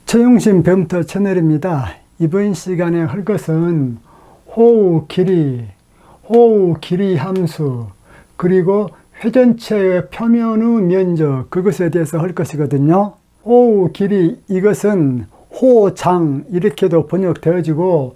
최용심 뱀터 채널입니다. 이번 시간에 할 것은 호우 길이 함수, 그리고 회전체의 표면의 면적, 그것에 대해서 할 것이거든요. 호우 길이, 이것은 호장 이렇게도 번역되어지고,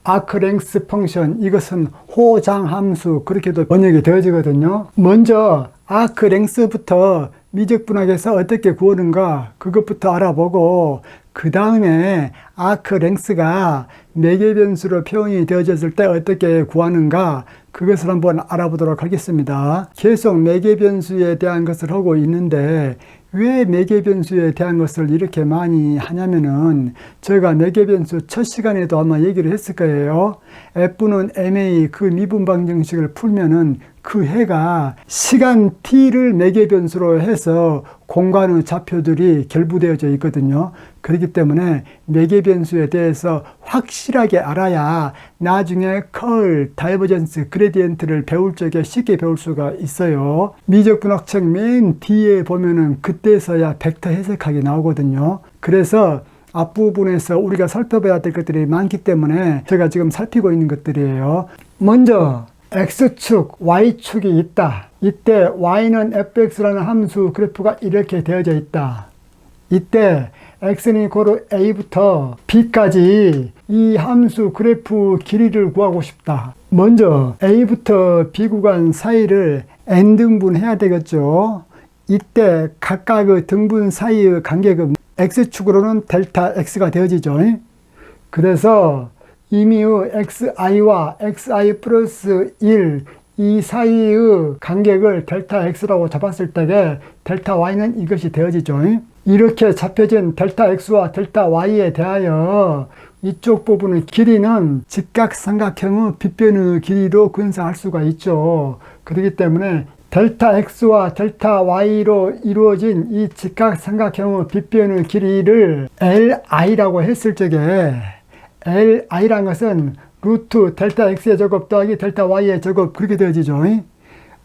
아크랭스 펑션, 이것은 호장 함수, 그렇게도 번역이 되어지거든요. 먼저 아크랭스부터 미적분학에서 어떻게 구하는가, 그것부터 알아보고, 그 다음에 아크랭스가 매개변수로 표현이 되어졌을 때 어떻게 구하는가, 그것을 한번 알아보도록 하겠습니다. 계속 매개변수에 대한 것을 하고 있는데, 왜 매개변수에 대한 것을 이렇게 많이 하냐면은, 제가 매개변수 첫 시간에도 아마 얘기를 했을 거예요. F는 MA 그 미분방 정식을 풀면은 그 해가 시간 t를 매개변수로 해서 공간의 좌표들이 결부되어져 있거든요. 그렇기 때문에 매개변수에 대해서 확실하게 알아야 나중에 컬, 다이버전스, 그레디엔트를 배울 적에 쉽게 배울 수가 있어요. 미적분학책 맨 뒤에 보면은 그때서야 벡터 해석하기 나오거든요. 그래서 앞부분에서 우리가 살펴봐야 될 것들이 많기 때문에 제가 지금 살피고 있는 것들이에요. 먼저 X축, Y축이 있다. 이때 Y는 fx라는 함수 그래프가 이렇게 되어져 있다. 이때 x는 고루 a부터 b까지 이 함수 그래프 길이를 구하고 싶다. 먼저 a부터 b 구간 사이를 n등분 해야 되겠죠. 이때 각각의 등분 사이의 간격은 x축으로는 델타 x가 되어지죠. 그래서 이미의 xi와 xi 플러스 1, 이 사이의 간격을 델타 x라고 잡았을 때에 델타 y는 이것이 되어지죠. 이렇게 잡혀진 델타 x와 델타 y에 대하여 이쪽 부분의 길이는 직각삼각형의 빗변의 길이로 근사할 수가 있죠. 그렇기 때문에 델타 x와 델타 y로 이루어진 이 직각삼각형의 빗변의 길이를 li라고 했을 적에, li라는 것은 루트 델타 x의 제곱 더하기 델타 y의 제곱, 그렇게 되어지죠.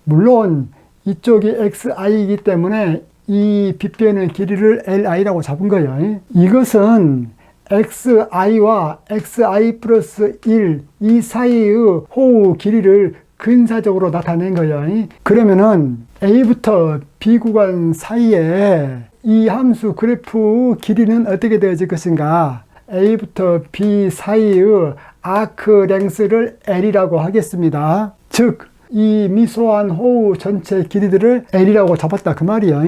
물론 이쪽이 xi이기 때문에 이 빗변의 길이를 li라고 잡은 거예요. 이것은 xi와 xi 플러스 1, 이 사이의 호우 길이를 근사적으로 나타낸 거예요. 그러면은 a부터 b 구간 사이에 이 함수 그래프 길이는 어떻게 되어질 것인가? a부터 b 사이의 아크랭스를 l이라고 하겠습니다. 즉, 이 미소한 호우 전체 길이들을 l이라고 잡았다, 그 말이에요.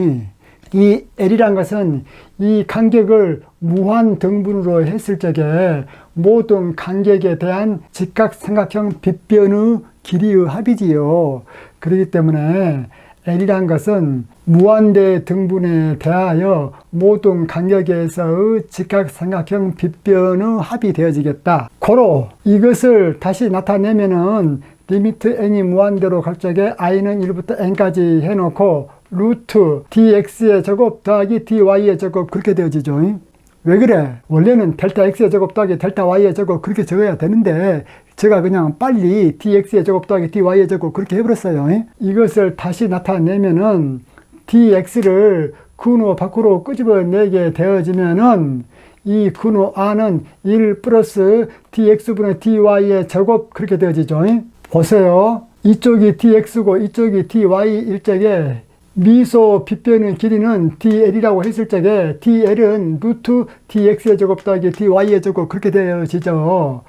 이 l이란 것은 이 간격을 무한 등분으로 했을 적에 모든 간격에 대한 직각삼각형 빗변의 길이의 합이지요. 그렇기 때문에 l이란 것은 무한대 등분에 대하여 모든 간격에서의 직각삼각형 빗변의 합이 되어지겠다. 고로 이것을 다시 나타내면은 리미트 n이 무한대로 갈 적에 i는 1부터 n까지 해놓고 루트 dx의 제곱 더하기 dy의 제곱, 그렇게 되어지죠. 왜 그래? 원래는 델타 x의 제곱 더하기 델타 y의 제곱 그렇게 적어야 되는데 제가 그냥 빨리 dx의 제곱 더하기 dy의 제곱 그렇게 해버렸어요. 이것을 다시 나타내면은 dx를 근호 밖으로 끄집어내게 되어지면은 이 근호 r은 1 플러스 dx분의 dy의 제곱, 그렇게 되어지죠. 보세요. 이쪽이 dx고 이쪽이 dy일 적에 미소 빗변의 길이는 dl이라고 했을 적에 dl은 루트 dx의 제곱 더하기 dy의 제곱, 그렇게 되어지죠.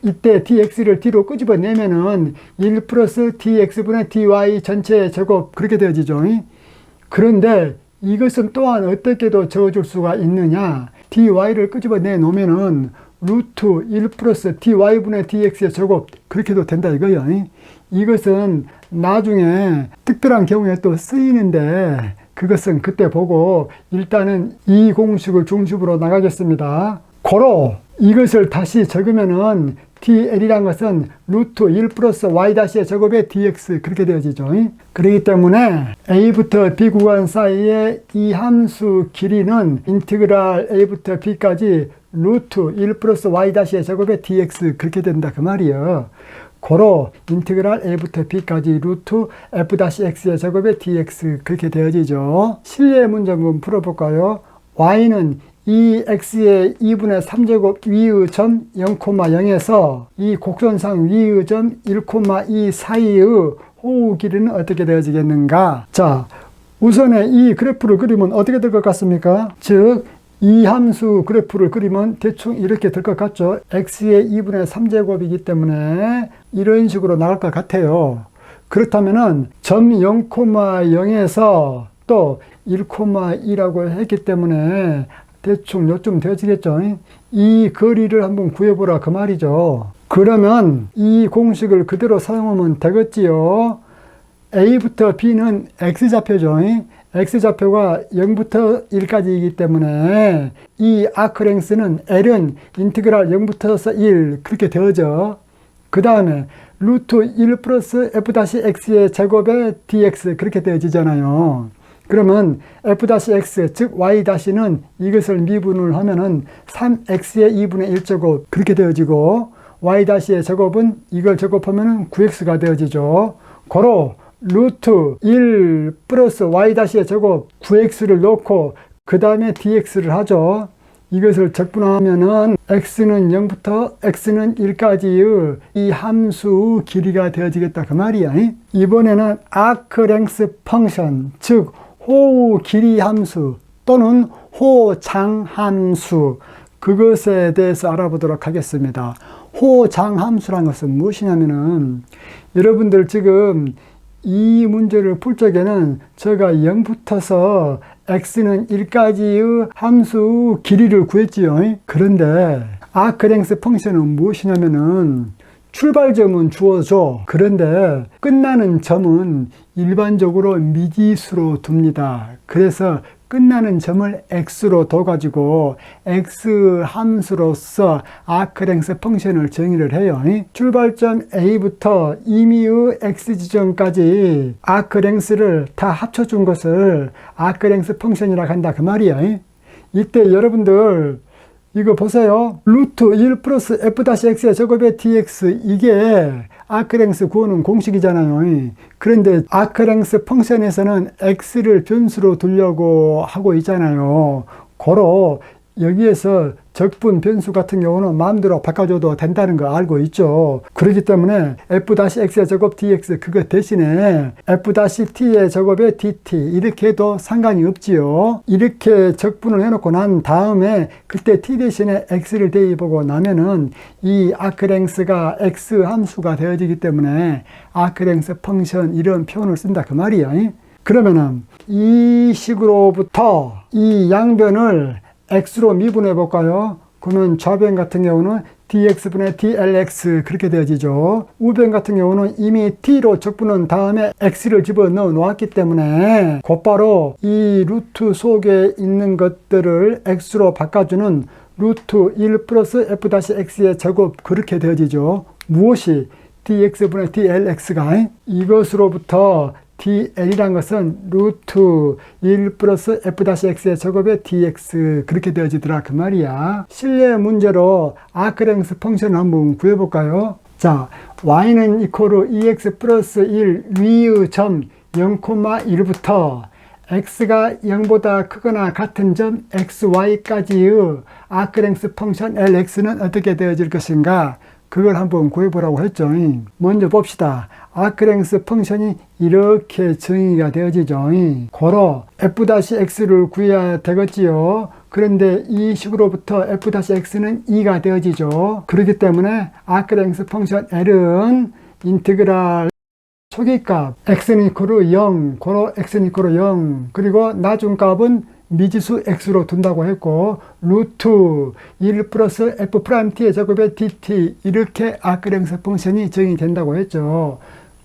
이때 dx를 d로 끄집어내면은 1 플러스 dx분의 dy 전체의 제곱, 그렇게 되어지죠. 그런데 이것은 또한 어떻게도 적어줄 수가 있느냐? dy를 끄집어내 놓으면은 루트 1 플러스 dy분의 dx의 제곱, 그렇게도 된다 이거예요. 이것은 나중에 특별한 경우에 또 쓰이는데 그것은 그때 보고 일단은 이 공식을 중심으로 나가겠습니다. 고로 이것을 다시 적으면은 dl이란 것은 루트 1 플러스 y' 제곱의 dx, 그렇게 되어지죠. 그렇기 때문에 a부터 b 구간 사이에 이 함수 길이는 인티그랄 a부터 b까지 루트 1 플러스 y' 제곱의 dx, 그렇게 된다, 그 말이에요. 고로 인티그랄 a부터 b까지 루트 f-x의 제곱의 dx, 그렇게 되어지죠. 실내 문제 한번 풀어볼까요? y는 이 x의 2분의 3제곱 위의 점 0,0에서 이 곡선상 위의 점 1,2 사이의 호우 길이는 어떻게 되어지겠는가? 자, 우선에 이 그래프를 그리면 어떻게 될 것 같습니까? 즉, 이 함수 그래프를 그리면 대충 이렇게 될 것 같죠? x의 2분의 3제곱이기 때문에 이런 식으로 나갈 것 같아요. 그렇다면은 점 0,0에서 또 1,2라고 했기 때문에 대충 요쯤 되어지겠죠? 이 거리를 한번 구해보라 그 말이죠. 그러면 이 공식을 그대로 사용하면 되겠지요. A부터 B는 X좌표죠. X좌표가 0부터 1까지이기 때문에 이 아크랭스는 L은 인티그랄 0부터 1 그렇게 되어져. 그 다음에 루트 1 플러스 F-X의 제곱에 dx 그렇게 되어지잖아요. 그러면 F-X 즉 Y-는 이것을 미분을 하면은 3X의 2분의 1제곱 그렇게 되어지고 Y-의 제곱은 이걸 제곱하면은 9X가 되어지죠. 고로 루트 1 플러스 Y-의 제곱 9X를 넣고 그 다음에 dx를 하죠. 이것을 적분하면은 x는 0부터 x는 1까지의 이 함수 길이가 되어지겠다 그 말이야. 이번에는 아크랭스 펑션 즉 호우 길이 함수 또는 호장 함수 그것에 대해서 알아보도록 하겠습니다. 호장 함수란 것은 무엇이냐면은 여러분들 지금 이 문제를 풀 적에는 제가 0부터서 x는 1까지의 함수 길이를 구했지요. 그런데 아크랭스 펑션은 무엇이냐면은 출발점은 주어져. 그런데 끝나는 점은 일반적으로 미지수로 둡니다. 그래서 끝나는 점을 x로 둬가지고 x 함수로서 아크랭스 펑션을 정의를 해요. 출발점 A부터 임의의 x 지점까지 아크랭스를 다 합쳐준 것을 아크랭스 펑션이라고 한다 그 말이야. 이때 여러분들 이거 보세요. 루트 1 플러스 F-X의 제곱의 dx 이게 아크랭스 구하는 공식이잖아요. 그런데 아크랭스 펑션에서는 x를 변수로 두려고 하고 있잖아요. 고로 여기에서 적분 변수 같은 경우는 마음대로 바꿔줘도 된다는 거 알고 있죠. 그렇기 때문에 F-X의 제곱 dx 그거 대신에 F-T의 제곱의 dt 이렇게 해도 상관이 없지요. 이렇게 적분을 해놓고 난 다음에 그때 t 대신에 x를 대입하고 나면은 이 아크랭스가 x 함수가 되어지기 때문에 아크랭스 펑션 이런 표현을 쓴다 그 말이야. 그러면은 이 식으로부터 이 양변을 x로 미분해 볼까요? 그러면 좌변 같은 경우는 dx분의 dlx 그렇게 되어지죠. 우변 같은 경우는 이미 t로 적분한 다음에 x를 집어넣어 놓았기 때문에 곧바로 이 루트 속에 있는 것들을 x로 바꿔주는 루트 1 플러스 f-x의 제곱 그렇게 되어지죠. 무엇이 dx분의 dlx가 이것으로부터 dl이란 것은 루트 1 플러스 f-x의 제곱의 dx 그렇게 되어지더라 그 말이야. 실내 문제로 아크랭스 펑션을 한번 구해볼까요? 자, y는 이코르 2x 플러스 1 위의 점 0,1부터 x가 0보다 크거나 같은 점 xy까지의 아크랭스 펑션 lx는 어떻게 되어질 것인가? 그걸 한번 구해보라고 했죠. 먼저 봅시다. 아크랭스 펑션이 이렇게 정의가 되어지죠. 고로 f-x를 구해야 되겠지요. 그런데 이 식으로부터 f-x는 2가 되어지죠. 그렇기 때문에 아크랭스 펑션 L은 인티그랄 초기값 x는 이코르 0, 고로 x는 이코르 0, 그리고 나중값은 미지수 x로 둔다고 했고 루트 1 플러스 f't의 제곱의 dt 이렇게 아크랭스 펑션이 정의된다고 했죠.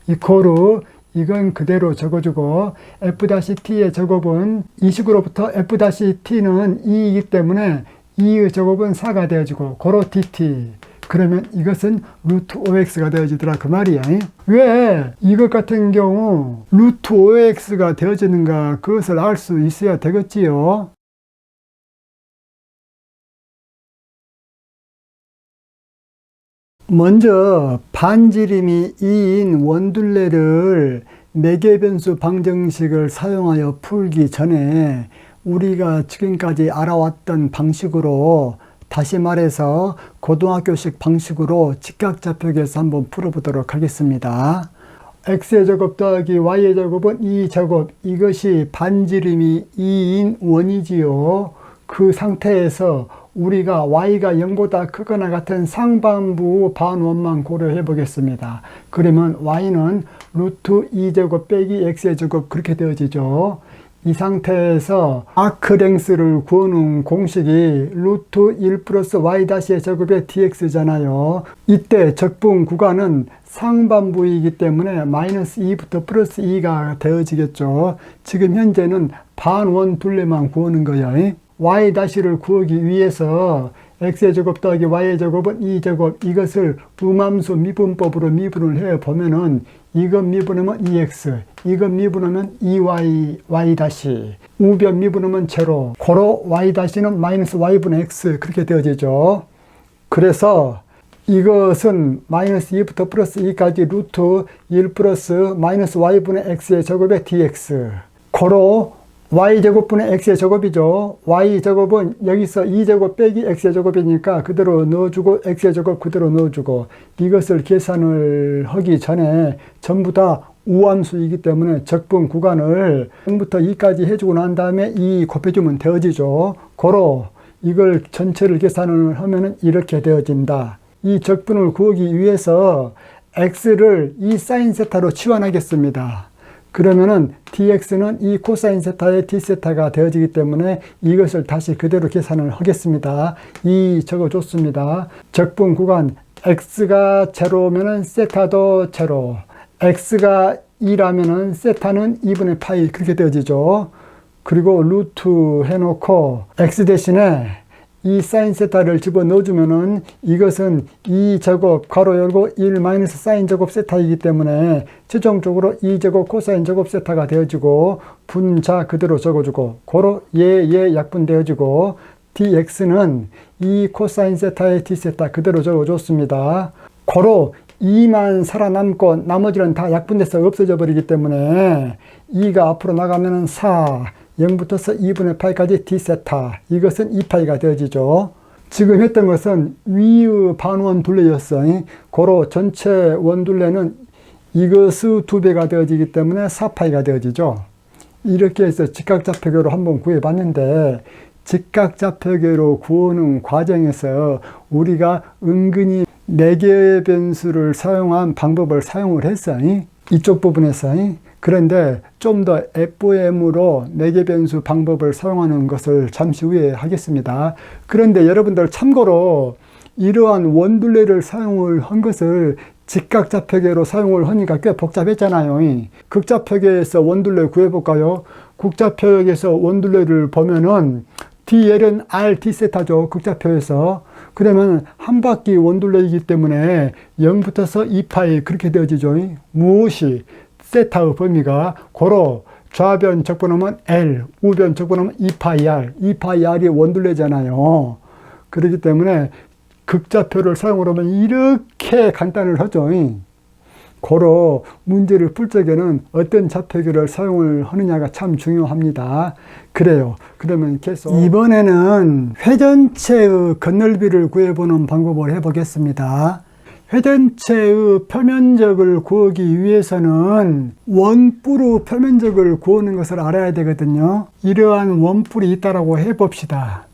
이코르 이건 그대로 적어주고 f-t의 제곱은 이 식으로부터 f-t는 2이기 때문에 2의 제곱은 4가 되어지고 고로 dt 그러면 이것은 루트 5x가 되어지더라 그 말이야. 왜 이것 같은 경우 루트 5x가 되어지는가 그것을 알 수 있어야 되겠지요. 먼저 반지름이 2인 원둘레를 매개변수 방정식을 사용하여 풀기 전에 우리가 지금까지 알아왔던 방식으로, 다시 말해서 고등학교식 방식으로 직각좌표계에서 한번 풀어보도록 하겠습니다. x의 제곱 더하기 y의 제곱은 2제곱, 이것이 반지름이 2인 원이지요. 그 상태에서 우리가 y가 0보다 크거나 같은 상반부 반원만 고려해 보겠습니다. 그러면 y는 루트 2제곱 빼기 x의 제곱 그렇게 되어지죠. 이 상태에서 아크랭스를 구하는 공식이 루트 1 플러스 y-의 제곱의 dx잖아요. 이때 적분 구간은 상반부이기 때문에 마이너스 2부터 플러스 2가 되어지겠죠. 지금 현재는 반원 둘레만 구하는 거예요. y-를 구하기 위해서 x의 제곱 더하기 y의 제곱은 2제곱, 이것을 음함수 미분법으로 미분을 해 보면은 이것 미분하면 2x, 이것 미분하면 2y, y-, 우변 미분하면 제로, 고로 y-는 마이너스 y분의 x 그렇게 되어지죠. 그래서 이것은 마이너스 2부터 플러스 2까지 루트 1 플러스 마이너스 y분의 x의 제곱의 dx, 고로 y제곱분의 x의 제곱이죠. y제곱은 여기서 2제곱 빼기 x의 제곱이니까 그대로 넣어주고 x의 제곱 그대로 넣어주고, 이것을 계산을 하기 전에 전부 다 우함수이기 때문에 적분 구간을 0부터 2까지 해주고 난 다음에 2 곱해주면 되어지죠. 고로 이걸 전체를 계산을 하면 이렇게 되어진다. 이 적분을 구하기 위해서 x를 이 사인 세타로 치환하겠습니다. 그러면은 dx는 이 코사인 세타의 d세타가 되어지기 때문에 이것을 다시 그대로 계산을 하겠습니다. 이 적어줬습니다. 적분 구간 x가 제로면은 세타도 제로, x가 2라면은 세타는 2분의 파이 그렇게 되어지죠. 그리고 루트 해놓고 x 대신에 이 사인 세타를 집어넣어주면은 이것은 2제곱 가로 열고 1 마이너스 사인 제곱 세타이기 때문에 최종적으로 2제곱 코사인 제곱 세타가 되어지고, 분자 그대로 적어주고, 고로 얘 약분되어지고, dx는 2 코사인 세타의 d세타 그대로 적어줬습니다. 고로 2만 살아남고 나머지는 다 약분돼서 없어져 버리기 때문에 2가 앞으로 나가면은 4, 0부터서 2분의 파이까지 d세타, 이것은 2파이가 되어지죠. 지금 했던 것은 위의 반원 둘레였어요. 고로 전체 원둘레는 이것의 2배가 되어지기 때문에 4파이가 되어지죠. 이렇게 해서 직각좌표계로 한번 구해봤는데, 직각좌표계로 구하는 과정에서 우리가 은근히 4개의 변수를 사용한 방법을 사용을 했어요. 이쪽 부분에서. 그런데 좀 더 FOM으로 4개 변수 방법을 사용하는 것을 잠시 후에 하겠습니다. 그런데 여러분들 참고로 이러한 원둘레를 사용을 한 것을 직각좌표계로 사용을 하니까 꽤 복잡했잖아요. 극좌표계에서 원둘레 구해볼까요? 극좌표계에서 원둘레를 보면은 DL은 R, D세타죠. 극좌표에서. 그러면 한 바퀴 원둘레이기 때문에 0부터서 2파이 그렇게 되어지죠. 무엇이? 세타의 범위가 고로 좌변 적분하면 L, 우변 적분하면 2파이 R, 2파이 R이 원둘레잖아요. 그렇기 때문에 극좌표를 사용을 하면 이렇게 간단을 하죠. 고로 문제를 풀 적에는 어떤 좌표계를 사용을 하느냐가 참 중요합니다. 그래요. 그러면 계속 이번에는 회전체의 겉넓이를 구해보는 방법을 해보겠습니다. 회전체의 표면적을 구하기 위해서는 원뿔의 표면적을 구하는 것을 알아야 되거든요. 이러한 원뿔이 있다고 해봅시다.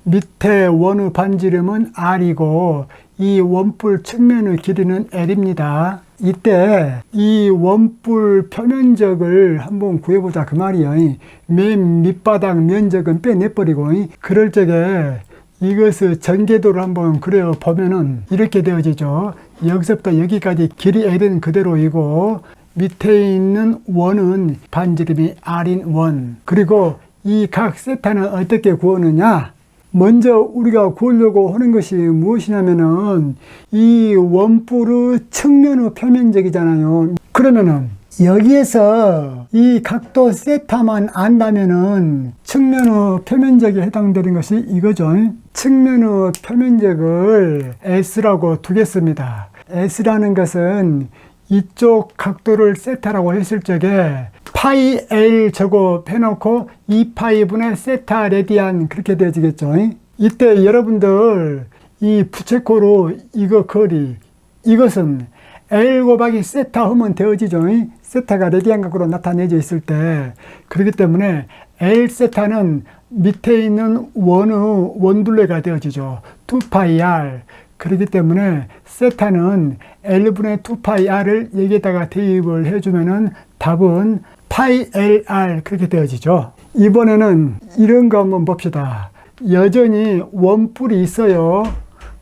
밑에 원의 반지름은 R이고 이 원뿔 측면의 길이는 L입니다. 이때 이 원뿔 표면적을 한번 구해보자 그 말이에요. 맨 밑바닥 면적은 빼내버리고, 그럴 적에 이것의 전개도를 한번 그려보면은 이렇게 되어지죠. 여기서부터 여기까지 길이 L은 그대로이고 밑에 있는 원은 반지름이 R인 원, 그리고 이 각 세타는 어떻게 구하느냐? 먼저 우리가 구하려고 하는 것이 무엇이냐면은 이 원뿔의 측면의 표면적이잖아요. 그러면은 여기에서 이 각도 세타만 안다면은 측면의 표면적에 해당되는 것이 이거죠. 측면의 표면적을 S라고 두겠습니다. S라는 것은 이쪽 각도를 세타라고 했을 적에 파이 L 제곱 해놓고 2파이분의 세타 레디안 그렇게 되어지겠죠. 이때 여러분들 이 부채꼴로 이거 거리 이것은 L 곱하기 세타 하면 되어지죠. 세타가 레디안 각으로 나타내져 있을 때 그렇기 때문에 L 세타는 밑에 있는 원의 원둘레가 되어지죠. 2파이 R. 그렇기 때문에 세타는 L분의 2파이 R을 여기에다가 대입을 해주면은 답은 파이 LR 그렇게 되어지죠. 이번에는 이런 거 한번 봅시다. 여전히 원뿔이 있어요.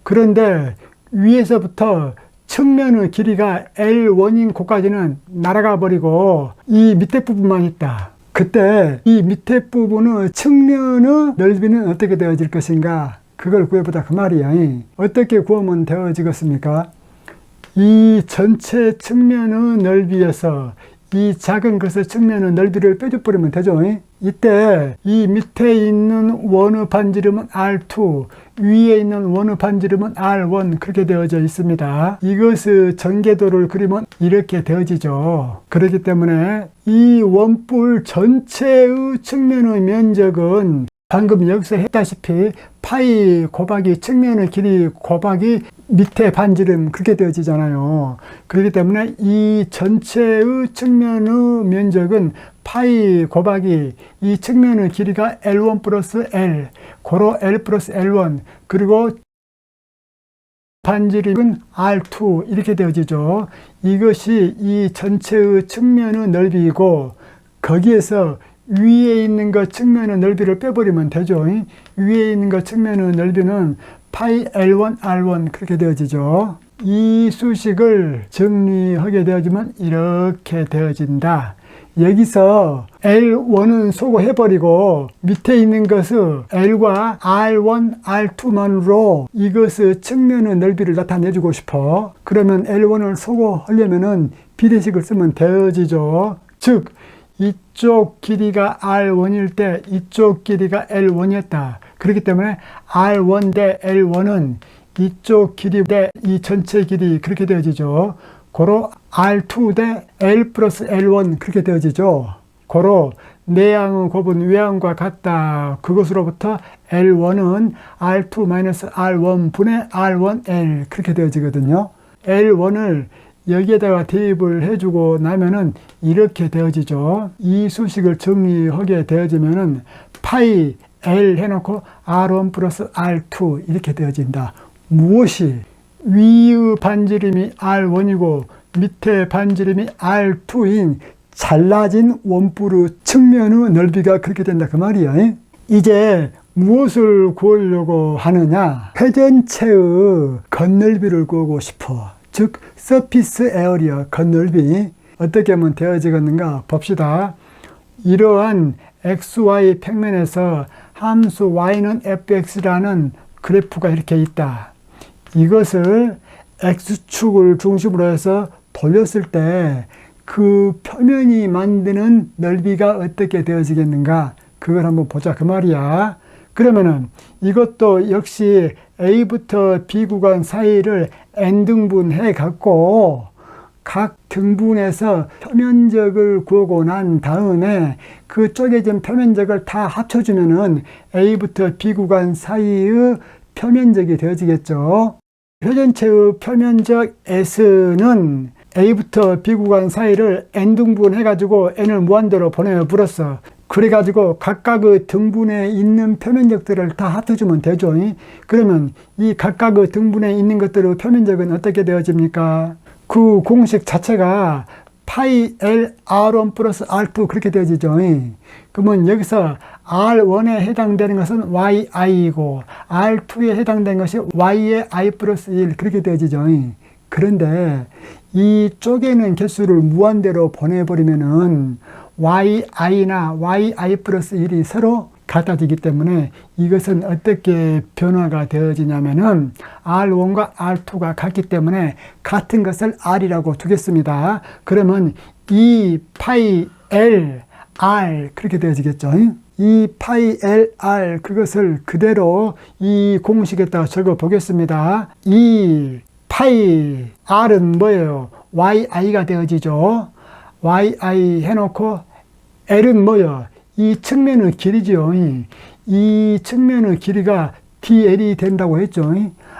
그런데 위에서부터 측면의 길이가 L1인 곳까지는 날아가 버리고 이 밑에 부분만 있다. 그때 이 밑에 부분의 측면의 넓이는 어떻게 되어질 것인가? 그걸 구해보자 그 말이야. 어떻게 구하면 되어지겠습니까? 이 전체 측면의 넓이에서 이 작은 것의 측면의 넓이를 빼줘버리면 되죠. 이때 이 밑에 있는 원의 반지름은 R2, 위에 있는 원의 반지름은 R1 그렇게 되어져 있습니다. 이것의 전개도를 그리면 이렇게 되어지죠. 그렇기 때문에 이 원뿔 전체의 측면의 면적은 방금 여기서 했다시피 파이 곱하기 측면의 길이 곱하기 밑에 반지름 그렇게 되어지잖아요. 그렇기 때문에 이 전체의 측면의 면적은 파이 곱하기 이 측면의 길이가 L1 플러스 L 고로 L 플러스 L1 그리고 반지름은 R2 이렇게 되어지죠. 이것이 이 전체의 측면의 넓이고 거기에서 위에 있는 것 측면의 넓이를 빼버리면 되죠. 위에 있는 것 측면의 넓이는 파이 L1 R1 그렇게 되어지죠. 이 수식을 정리하게 되어지면 이렇게 되어진다. 여기서 L1은 소거해버리고 밑에 있는 것을 L과 R1, R2만으로 이것의 측면의 넓이를 나타내주고 싶어. 그러면 L1을 소거하려면은 비례식을 쓰면 되어지죠. 즉 이쪽 길이가 R1일 때 이쪽 길이가 L1이었다. 그렇기 때문에 R1 대 L1은 이쪽 길이 대 이 전체 길이 그렇게 되어지죠. 고로 R2 대 L 플러스 L1 그렇게 되어지죠. 고로 내양의 곱은 외양과 같다. 그것으로부터 L1은 R2 마이너스 R1 분의 R1L 그렇게 되어지거든요. L1을 여기에다가 대입을 해주고 나면은 이렇게 되어지죠. 이 수식을 정리하게 되어지면은 파이 L 해놓고 R1 플러스 R2 이렇게 되어진다. 무엇이 위의 반지름이 R1이고 밑에 반지름이 R2인 잘라진 원뿔의 측면의 넓이가 그렇게 된다 그 말이야. 이제 무엇을 구하려고 하느냐? 회전체의 겉넓이를 구하고 싶어. 즉 서피스 에어리어 겉넓이 어떻게 하면 되어지겠는가 봅시다. 이러한 XY 평면에서 함수 y는 fx라는 그래프가 이렇게 있다. 이것을 x축을 중심으로 해서 돌렸을 때 그 표면이 만드는 넓이가 어떻게 되어지겠는가 그걸 한번 보자 그 말이야. 그러면은 이것도 역시 A부터 B 구간 사이를 n등분해 갖고 각 등분에서 표면적을 구하고 난 다음에 그 쪼개진 표면적을 다 합쳐주면은 A부터 B 구간 사이의 표면적이 되어지겠죠. 회전체의 표면적 S는 A부터 B 구간 사이를 n등분 해가지고 n을 무한대로 보내버렸어. 그래가지고 각각의 등분에 있는 표면적들을 다 합쳐주면 되죠. 그러면 이 각각의 등분에 있는 것들의 표면적은 어떻게 되어집니까? 그 공식 자체가 파이 L R1 플러스 R2 그렇게 되어지죠. 그러면 여기서 R1에 해당되는 것은 YI이고 R2에 해당되는 것이 Y의 I 플러스 1 그렇게 되어지죠. 그런데 이 쪼개는 개수를 무한대로 보내버리면은 YI나 YI 플러스 1이 서로 같아지기 때문에 이것은 어떻게 변화가 되어지냐면은 R1과 R2가 같기 때문에 같은 것을 R이라고 두겠습니다. 그러면 이 파이 L R 그렇게 되어지겠죠. 이 파이 L R 그것을 그대로 이 공식에다 적어 보겠습니다. 이 파이 R은 뭐예요? YI가 되어지죠. YI 해놓고 L은 뭐요? 이 측면의 길이죠. 이 측면의 길이가 DL이 된다고 했죠.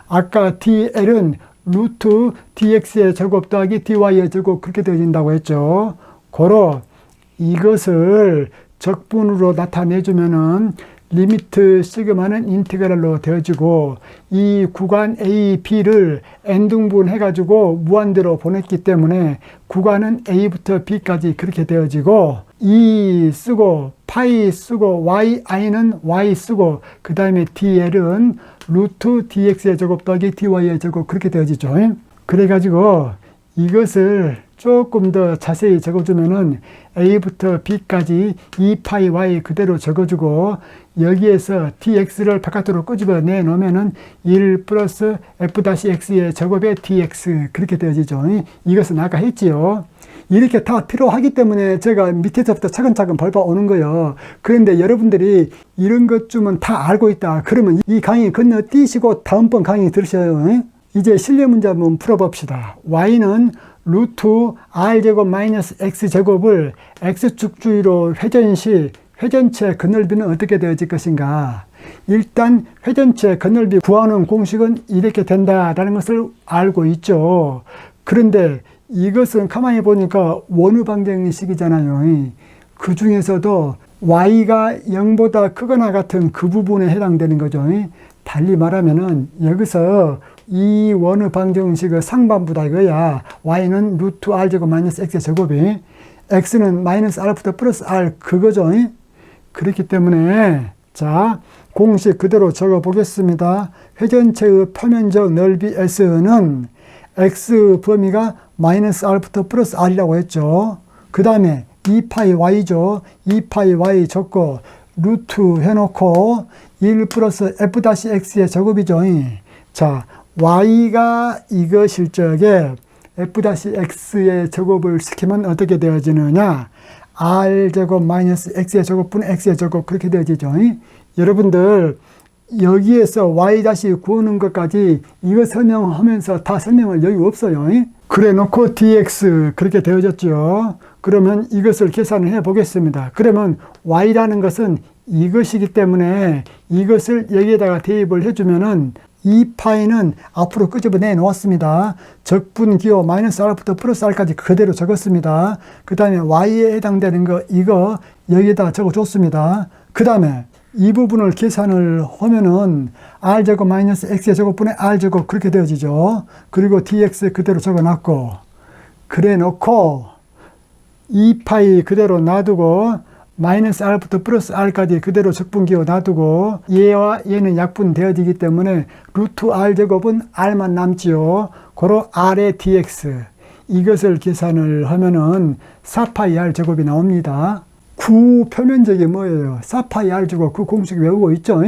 아까 DL은 루트 dx의 제곱 더하기 dy의 제곱 그렇게 되어진다고 했죠. 고로 이것을 적분으로 나타내주면은 리미트 시그마는 인티그랄로 되어지고 이 구간 A, B를 n등분 해가지고 무한대로 보냈기 때문에 구간은 A부터 B까지 그렇게 되어지고 E 쓰고 파이 쓰고 yi는 y 쓰고 그 다음에 dl은 루트 dx의 제곱 더하기 dy의 제곱 그렇게 되어지죠. 그래가지고 이것을 조금 더 자세히 적어주면은 A부터 B까지 2파이 Y 그대로 적어주고 여기에서 dx를 바깥으로 끄집어 내놓으면은 1 플러스 f-x의 제곱의 dx 그렇게 되어지죠. 이것은 아까 했지요. 이렇게 다 필요하기 때문에 제가 밑에서부터 차근차근 밟아오는 거예요. 그런데 여러분들이 이런 것쯤은 다 알고 있다. 그러면 이 강의 건너뛰시고 다음번 강의 들으셔요. 이제 실내 문제 한번 풀어봅시다. y는 루트 r제곱 마이너스 x제곱을 x축 주위로 회전 시 회전체 건널비는 어떻게 되어질 것인가. 일단 회전체 건널비 구하는 공식은 이렇게 된다라는 것을 알고 있죠. 그런데 이것은 가만히 보니까 원의 방정식이잖아요. 그 중에서도 y가 0보다 크거나 같은 그 부분에 해당되는 거죠. 달리 말하면은 여기서 이 원의 방정식의 상반부다 이거야. y는 루트 r제곱 마이너스 x제곱이 x는 마이너스 r부터 플러스 r 그거죠. 그렇기 때문에 자 공식 그대로 적어 보겠습니다. 회전체의 표면적 넓이 s는 x 범위가 마이너스 r부터 플러스 r이라고 했죠. 그 다음에 2파이 y죠. 2파이 y 적고 루트 해놓고 1 플러스 f-x의 제곱이죠. 자 y가 이것일 적에 f-x의 제곱을 시키면 어떻게 되어지느냐. r제곱 마이너스 x의 제곱분 x의 제곱 그렇게 되어지죠. 여러분들 여기에서 y 구하는 것까지 이거 설명하면서 다 설명할 여유 없어요. 그래 놓고 dx 그렇게 되어졌죠. 그러면 이것을 계산을 해 보겠습니다. 그러면 y라는 것은 이것이기 때문에 이것을 여기에다가 대입을 해주면은 2파이는 앞으로 끄집어내 놓았습니다. 적분기호 마이너스 r부터 플러스 r까지 그대로 적었습니다. 그 다음에 y에 해당되는 거 이거 여기에다 적어줬습니다. 그 다음에 이 부분을 계산을 하면은 r제곱 마이너스 x의 제곱분의 r제곱 그렇게 되어지죠. 그리고 dx 그대로 적어놨고 그래 놓고 2파이 그대로 놔두고 마이너스 r부터 플러스 r까지 그대로 적분기호 놔두고 얘와 얘는 약분되어지기 때문에 루트 r제곱은 r만 남지요. 고로 r의 dx 이것을 계산을 하면은 4파이 r제곱이 나옵니다. 구 표면적이 뭐예요? 4파이 r제곱 그 공식 외우고 있죠.